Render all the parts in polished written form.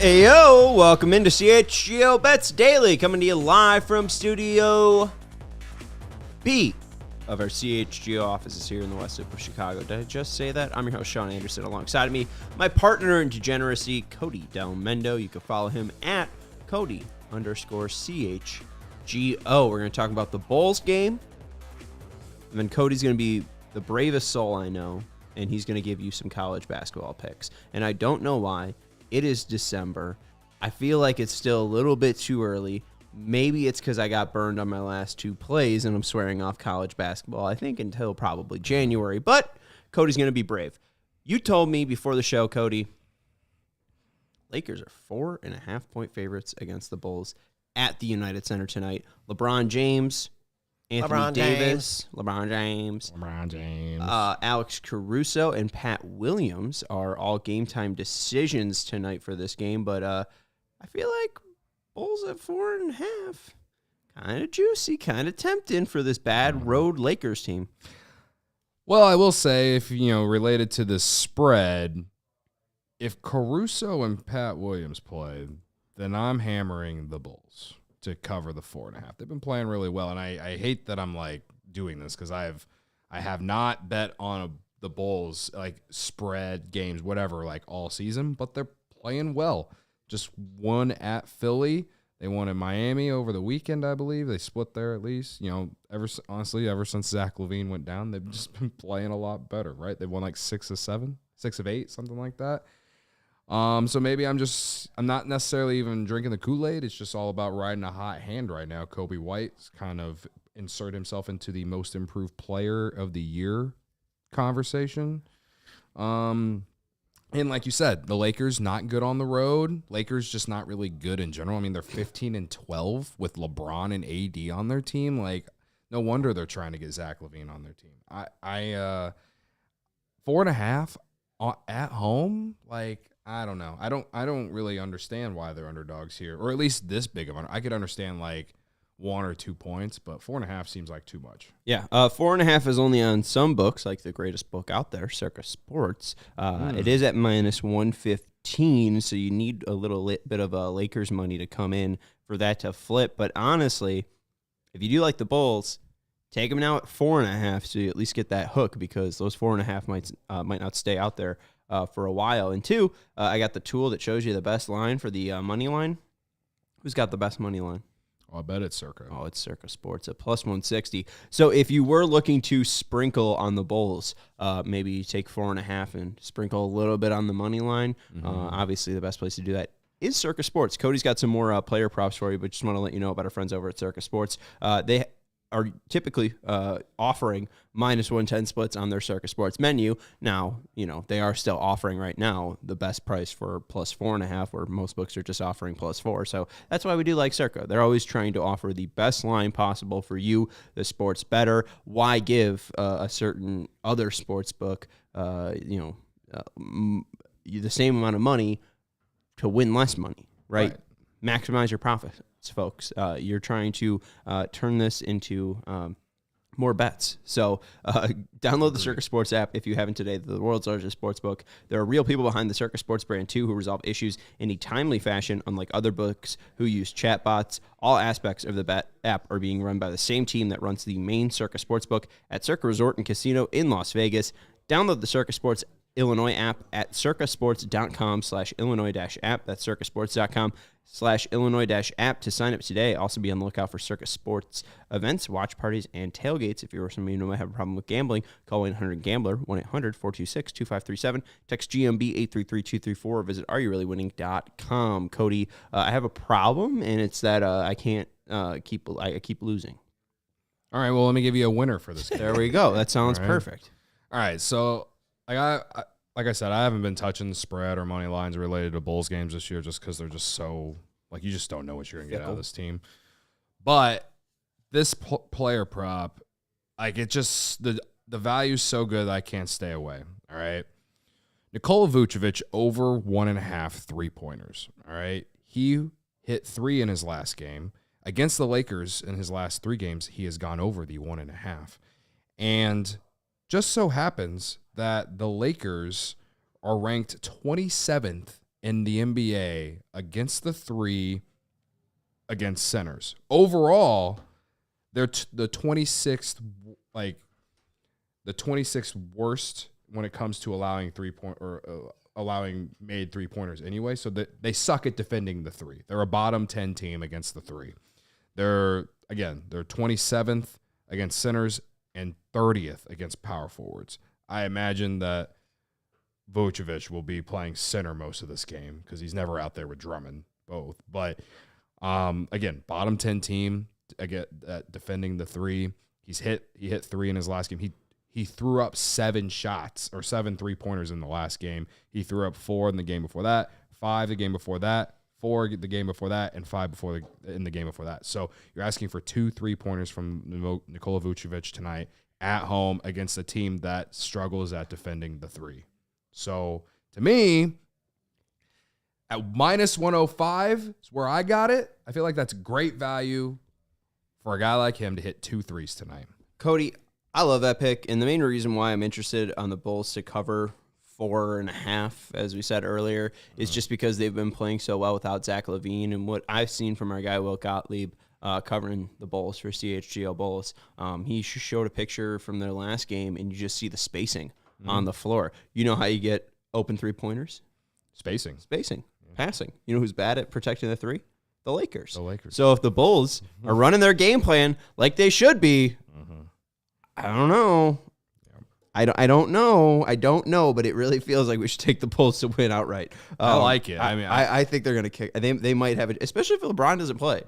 Heyo, welcome into CHGO Bets Daily, coming to you live from Studio B of our CHGO offices here in the west of Chicago. Did I just say that? I'm your host, Sean Anderson. Alongside of me, my partner in degeneracy, Cody Delmendo. You can follow him at Cody_CHGO. We're going to talk about the Bulls game, and then Cody's going to be the bravest soul I know, and he's going to give you some college basketball picks. And I don't know why. It is December. I feel like it's still a little bit too early. Maybe it's because I got burned on my last two plays and I'm swearing off college basketball, I think, until probably January. But Cody's going to be brave. You told me before the show, Cody, Lakers are 4.5-point favorites against the Bulls at the United Center tonight. LeBron James, Anthony Davis, LeBron James, Alex Caruso, and Pat Williams are all game-time decisions tonight for this game. But I feel like Bulls at 4.5, kind of juicy, kind of tempting for this bad road Lakers team. Well, I will say, if related to the spread, if Caruso and Pat Williams play, then I'm hammering the Bulls to cover the 4.5. They've been playing really well, and I hate that I'm doing this because I have not bet on the Bulls spread games, whatever, all season, but they're playing well. Just won at Philly. They won in Miami over the weekend, I believe. They split there at least. Ever since Zach LaVine went down, they've just been playing a lot better, right? They won 6 of 7, 6 of 8, something like that. So maybe I'm not necessarily even drinking the Kool-Aid. It's just all about riding a hot hand right now. Coby White's kind of insert himself into the most improved player of the year conversation. And like you said, the Lakers not good on the road. Lakers just not really good in general. I mean, they're 15-12 with LeBron and AD on their team. No wonder they're trying to get Zach LaVine on their team. I 4.5 at home, I don't know. I don't really understand why they're underdogs here, or at least this big of an. I could understand 1 or 2 points, but 4.5 seems like too much. Yeah, 4.5 is only on some books, like the greatest book out there, Circa Sports. It is at -115, so you need a little bit of Lakers money to come in for that to flip. But honestly, if you do like the Bulls, take them now at 4.5, so you at least get that hook, because those 4.5 might not stay out there for a while. And two, I got the tool that shows you the best line for the money line. Who's got the best money line? Oh, I bet it's Circa. Oh, it's Circa Sports at +160. So if you were looking to sprinkle on the Bulls, maybe you take 4.5 and sprinkle a little bit on the money line. Obviously, the best place to do that is Circa Sports. Cody's got some more player props for you, but just want to let you know about our friends over at Circa Sports. They are typically offering -110 splits on their Circa Sports menu. Now, they are still offering right now the best price for +4.5, where most books are just offering +4. So that's why we do like Circa. They're always trying to offer the best line possible for you, the sports better. Why give a certain other sports book, the same amount of money to win less money, right? Maximize your profits, folks. You're trying to turn this into more bets. So download the Circa Sports app if you haven't today. They're the world's largest sports book. There are real people behind the Circa Sports brand, too, who resolve issues in a timely fashion, unlike other books who use chatbots. All aspects of the bet app are being run by the same team that runs the main Circa Sports book at Circa Resort and Casino in Las Vegas. Download the Circa Sports Illinois app at circasports.com/Illinois-app. That's circasports.com/Illinois-app to sign up today. Also be on the lookout for Circa Sports events, watch parties, and tailgates. If you're somebody who might have a problem with gambling, call 1-800-GAMBLER, 1-800-426-2537. Text GMB 833-234 or visit areyourreallywinning.com. Cody, I have a problem, and it's that I can't keep losing. All right, well, let me give you a winner for this game. There we go. That sounds perfect. All right, so like I said, I haven't been touching the spread or money lines related to Bulls games this year just because they're just so, like, you just don't know what you're going to get out of this team. But this player prop, like, it just, the value's so good that I can't stay away, all right? Nikola Vucevic over 1.5 3-pointers, all right? He hit 3 in his last game. Against the Lakers in his last 3 games, he has gone over the 1.5. And just so happens that the Lakers are ranked 27th in the NBA against the 3 against centers. Overall, they're the 26th, like the 26th worst when it comes to allowing allowing made 3-pointers anyway. So that they suck at defending the 3. They're a bottom 10 team against the 3. They're 27th against centers and 30th against power forwards. I imagine that Vucevic will be playing center most of this game because he's never out there with Drummond both. But again, bottom 10 team again defending the 3. He hit 3 in his last game. He threw up 7 shots or 7 3-pointers in the last game. He threw up 4 in the game before that, 5 the game before that, 4 the game before that, and 5 in the game before that. So you're asking for 2 3-pointers from Nikola Vucevic tonight at home against a team that struggles at defending the 3. So to me, at minus 105 is where I got it. I feel like that's great value for a guy like him to hit 2 threes tonight. Cody, I love that pick, and the main reason why I'm interested on the Bulls to cover 4.5, as we said earlier, is just because they've been playing so well without Zach LaVine, and what I've seen from our guy Will Gottlieb covering the Bulls for CHGO Bulls. He showed a picture from their last game, and you just see the spacing on the floor. You know how you get open 3-pointers? Spacing. Passing. You know who's bad at protecting the 3? The Lakers. Lakers. So if the Bulls are running their game plan like they should be, I don't know. I don't know, but it really feels like we should take the Bulls to win outright. I like it. I think they're going to kick. They might have it, especially if LeBron doesn't play.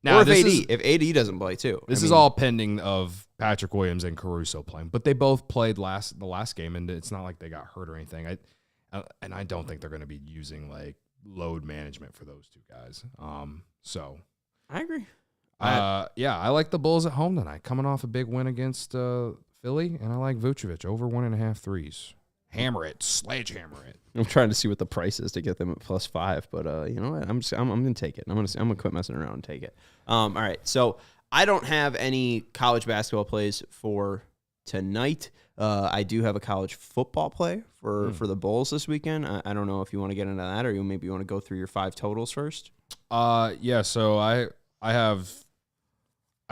Now, or if AD doesn't play too. This is all pending of Patrick Williams and Caruso playing, but they both played the last game, and it's not like they got hurt or anything. I don't think they're going to be using like load management for those 2 guys. So I agree. I like the Bulls at home tonight, coming off a big win against Philly, and I like Vucevic over 1.5 threes. Hammer it, sledgehammer it. I'm trying to see what the price is to get them at +5, but you know what? I'm gonna take it. I'm gonna quit messing around and take it. All right, so I don't have any college basketball plays for tonight. I do have a college football play for the Bulls this weekend. I don't know if you want to get into that, or you want to go through your 5 totals first. Yeah. So I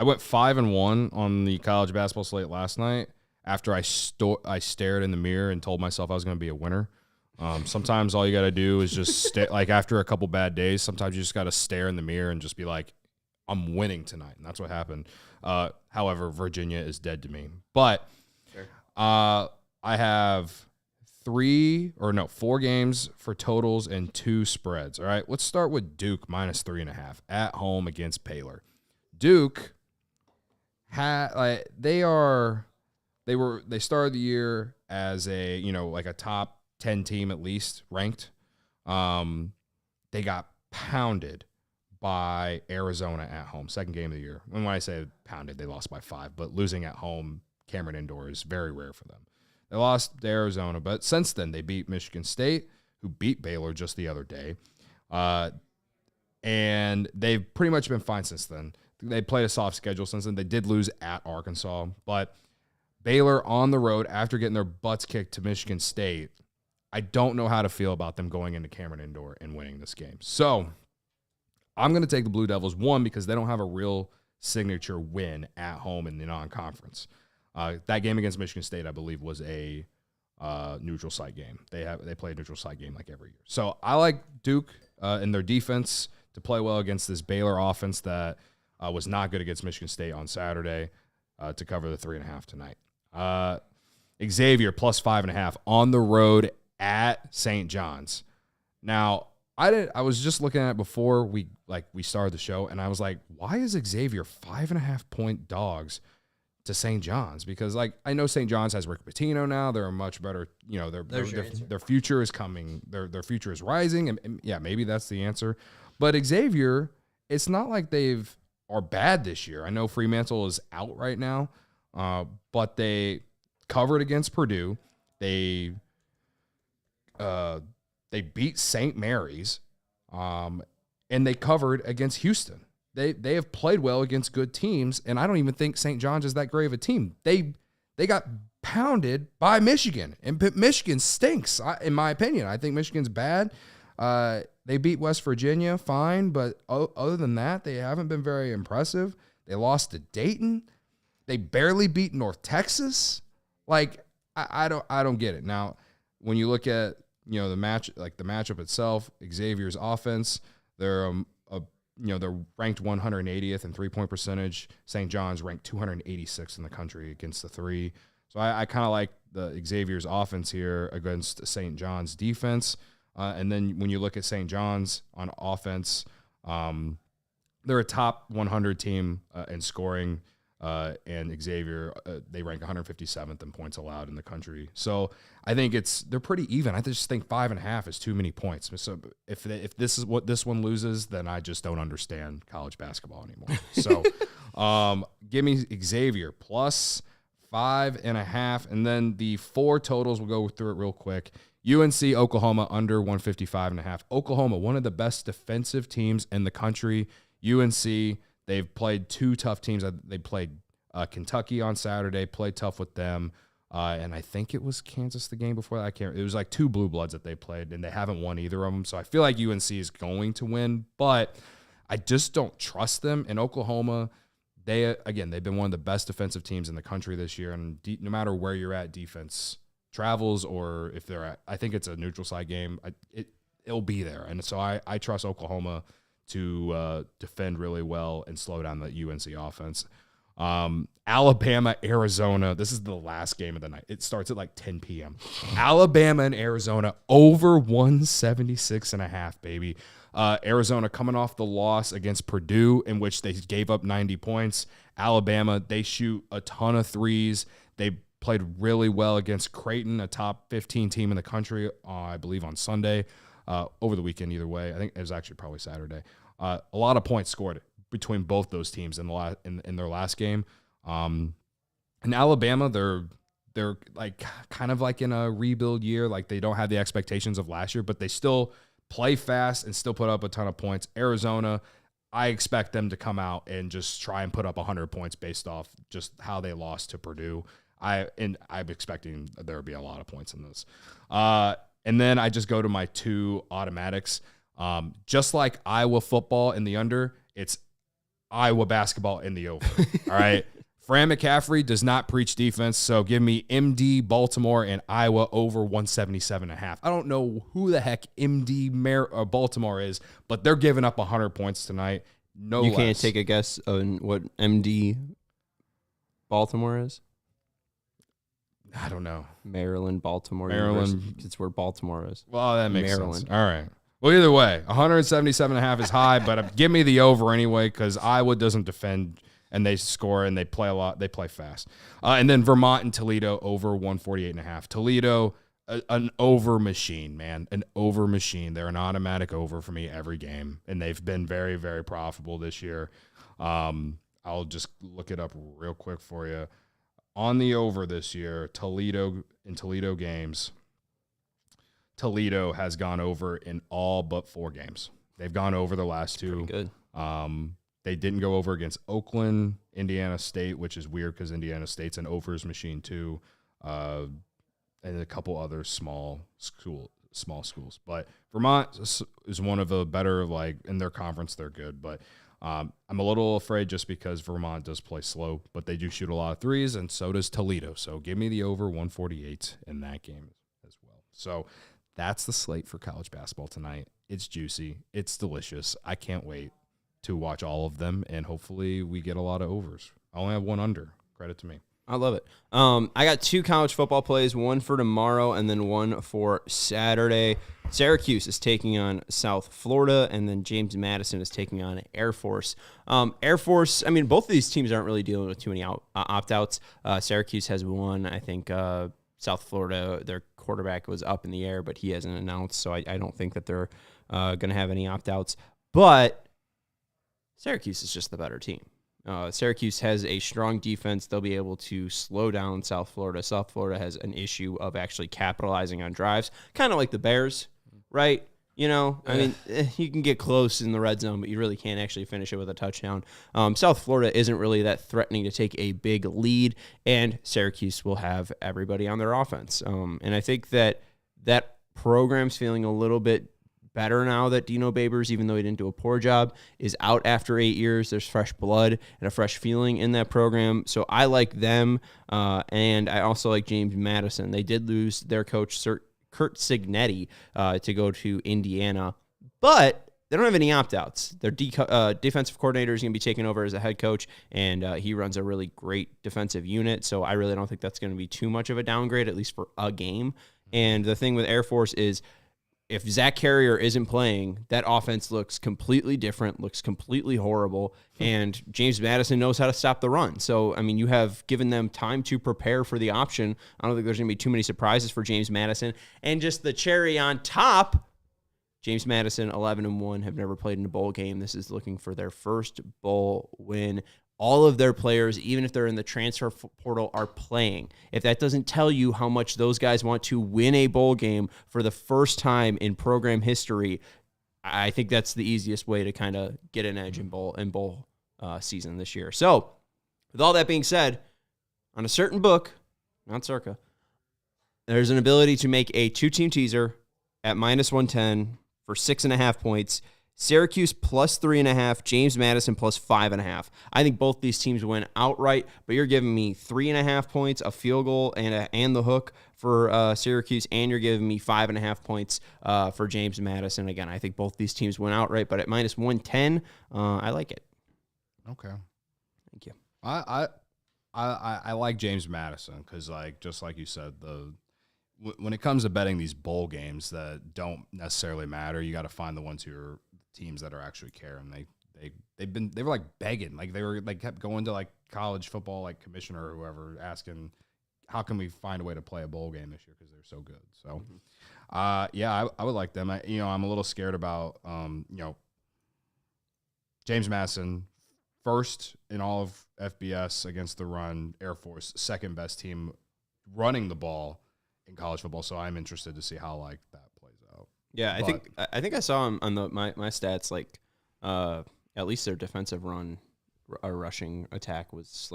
went 5-1 on the college basketball slate last night after I stared in the mirror and told myself I was going to be a winner. Sometimes all you got to do is just like after a couple bad days, sometimes you just got to stare in the mirror and just be like, I'm winning tonight. And that's what happened. However, Virginia is dead to me. But I have 4 games for totals and 2 spreads. All right, let's start with Duke minus 3.5 at home against Baylor. Duke they started the year as a like a top 10 team at least ranked. They got pounded by Arizona at home, second game of the year. And when I say pounded, they lost by 5, but losing at home, Cameron Indoor, is very rare for them. They lost to Arizona, but since then they beat Michigan State, who beat Baylor just the other day. And they've pretty much been fine since then. They played a soft schedule since then. They did lose at Arkansas, but Baylor on the road after getting their butts kicked to Michigan State, I don't know how to feel about them going into Cameron Indoor and winning this game. So I'm going to take the Blue Devils, one, because they don't have a real signature win at home in the non-conference. That game against Michigan State, I believe, was a neutral site game. They play a neutral site game like every year. So I like Duke and their defense to play well against this Baylor offense that was not good against Michigan State on Saturday to cover the 3.5 tonight. Xavier plus 5.5 on the road at St. John's. Now, I was just looking at it before we started the show, and I was like, why is Xavier 5.5 point dogs to St. John's, because like I know St. John's has Rick Pitino now. They're a much better, their future is coming. Their future is rising, and yeah, maybe that's the answer. But Xavier, it's not like are bad this year. I know Fremantle is out right now, but they covered against Purdue. They beat St. Mary's, and they covered against Houston. They have played well against good teams, and I don't even think St. John's is that great of a team. They got pounded by Michigan, and Michigan stinks, in my opinion. I think Michigan's bad. They beat West Virginia, fine, but other than that, they haven't been very impressive. They lost to Dayton. They barely beat North Texas. Like, I don't get it. Now, when you look at the matchup itself, Xavier's offense, they're ranked 180th in 3-point percentage. St. John's ranked 286th in the country against the three. So I kind of like the Xavier's offense here against St. John's defense. And then when you look at St. John's on offense, they're a top 100 team in scoring. And Xavier, they rank 157th in points allowed in the country. So I think they're pretty even. I just think 5.5 is too many points. So if this is what this one loses, then I just don't understand college basketball anymore. So give me Xavier plus 5.5, and then the 4 totals. We'll go through it real quick. UNC Oklahoma under 155.5. Oklahoma, one of the best defensive teams in the country. UNC. They've played 2 tough teams. They played Kentucky on Saturday, played tough with them. And I think it was Kansas the game before that. It was like 2 blue bloods that they played, and they haven't won either of them. So I feel like UNC is going to win, but I just don't trust them. And Oklahoma, they've been one of the best defensive teams in the country this year. And no matter where you're at, defense travels, or if they're at, I think it's a neutral side game, it'll be there. And so I trust Oklahoma to defend really well and slow down the UNC offense. Alabama, Arizona. This is the last game of the night. It starts at like 10 p.m. Alabama and Arizona over 176.5, baby. Arizona coming off the loss against Purdue, in which they gave up 90 points. Alabama, they shoot a ton of threes. They played really well against Creighton, a top 15 team in the country, I believe on Sunday. Over the weekend, either way. I think it was actually probably Saturday. A lot of points scored between both those teams in their last game. In Alabama, they're like kind of like in a rebuild year. Like they don't have the expectations of last year, but they still play fast and still put up a ton of points. Arizona, I expect them to come out and just try and put up 100 points based off just how they lost to Purdue. I'm expecting there will be a lot of points in this. And then I just go to my 2 automatics. Just like Iowa football in the under, it's Iowa basketball in the over. All right. Fran McCaffrey does not preach defense, so give me MD Baltimore and Iowa over 177.5. I don't know who the heck MD Baltimore is, but they're giving up 100 points tonight. No less. You can't take a guess on what MD Baltimore is? I don't know. Maryland, Baltimore. Maryland. It's where Baltimore is. Well, that makes Maryland. sense. All right. Well, either way, 177.5 is high, but give me the over anyway, because Iowa doesn't defend, and they score, and they play a lot. They play fast. And then Vermont and Toledo over 148.5. Toledo, an over machine, man. An over machine. They're an automatic over for me every game, and they've been very, very profitable this year. I'll just look it up real quick for you. On the over this year, Toledo games, Toledo has gone over in all but 4 games. They've gone over the last 2. Good. They didn't go over against Oakland, Indiana State, which is weird because Indiana State's an overs machine too, and a couple other small schools. But Vermont is one of the better, like in their conference, they're good, but. I'm a little afraid just because Vermont does play slow, but they do shoot a lot of threes, and so does Toledo. So give me the over 148 in that game as well. So that's the slate for college basketball tonight. It's juicy. It's delicious. I can't wait to watch all of them, and hopefully we get a lot of overs. I only have 1 under. Credit to me. I love it. I got 2 college football plays, one for tomorrow and then one for Saturday. Syracuse is taking on South Florida, and then James Madison is taking on Air Force. Air Force, I mean, both of these teams aren't really dealing with too many opt-outs. Syracuse has one. I think South Florida, their quarterback was up in the air, but he hasn't announced, so I don't think that they're going to have any opt-outs. But Syracuse is just the better team. Syracuse has a strong defense. They'll be able to slow down South Florida. South Florida has an issue of actually capitalizing on drives, kind of like the Bears, right? You know, I mean, you can get close in the red zone, but you really can't actually finish it with a touchdown. South Florida isn't really that threatening to take a big lead, and Syracuse will have everybody on their offense. And I think that program's feeling a little bit better now that Dino Babers, even though he didn't do a poor job, is out after 8 years. There's fresh blood and a fresh feeling in that program. So I like them, and I also like James Madison. They did lose their coach, Kurt Cignetti, to go to Indiana, but they don't have any opt-outs. Their defensive coordinator is going to be taking over as a head coach, and he runs a really great defensive unit, so I really don't think that's going to be too much of a downgrade, at least for a game. And the thing with Air Force is, if Zach Carrier isn't playing, that offense looks completely different, looks completely horrible, and James Madison knows how to stop the run. So, I mean, you have given them time to prepare for the option. I don't think there's going to be too many surprises for James Madison. And just the cherry on top, James Madison, 11-1, have never played in a bowl game. This is looking for their first bowl win. All of their players, even if they're in the transfer portal, are playing. If that doesn't tell you how much those guys want to win a bowl game for the first time in program history, I think that's the easiest way to kind of get an edge in bowl season this year. So, with all that being said, on a certain book, not Circa, there's an ability to make a 2-team teaser at -110 for 6.5 points. Syracuse plus 3.5, James Madison plus 5.5. I think both these teams win outright, but you're giving me 3.5 points, a field goal, and the hook for Syracuse, and you're giving me 5.5 points for James Madison. Again, I think both these teams win outright, but at -110, I like it. Okay, thank you. I like James Madison because, just like you said, when it comes to betting these bowl games that don't necessarily matter, you got to find the ones who are teams that are actually caring. They were begging, they kept going to college football commissioner or whoever asking, how can we find a way to play a bowl game this year because they're so good. So I would like them. I'm a little scared about James Madison, first in all of FBS against the run, Air Force, second best team running the ball in college football. So I'm interested to see how that plays out. Yeah, I think I saw him on my stats, at least their defensive rushing attack was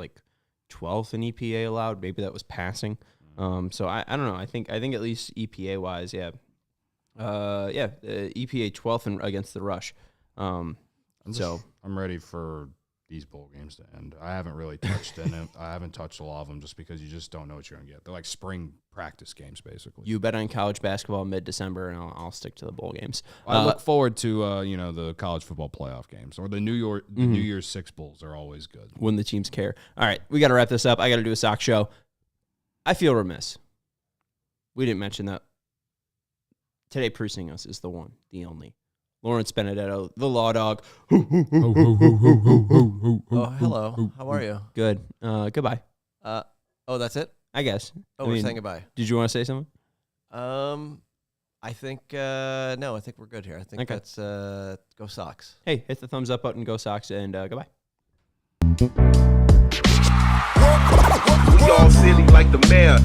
12th in EPA allowed. Maybe that was passing. So I don't know. I think at least EPA wise, yeah. EPA 12th against the rush. I'm ready for these bowl games to end. I haven't really touched in it. I haven't touched a lot of them just because you just don't know what you're going to get. They're like spring practice games, basically. You bet on college basketball mid-December, and I'll stick to the bowl games. I look forward to the college football playoff games, or the New Year's Six Bowls are always good. When the teams care. All right, we got to wrap this up. I got to do a sock show. I feel remiss. We didn't mention that today preceding us is the one, the only, Lawrence Benedetto, the Law Dog. Oh, hello. How are you? Good. Goodbye. Oh, that's it? I guess. We're saying goodbye. Did you want to say something? I think, no, I think we're good here. I think that's go Sox. Hey, hit the thumbs up button, go Sox, and goodbye. We all silly like the mayor.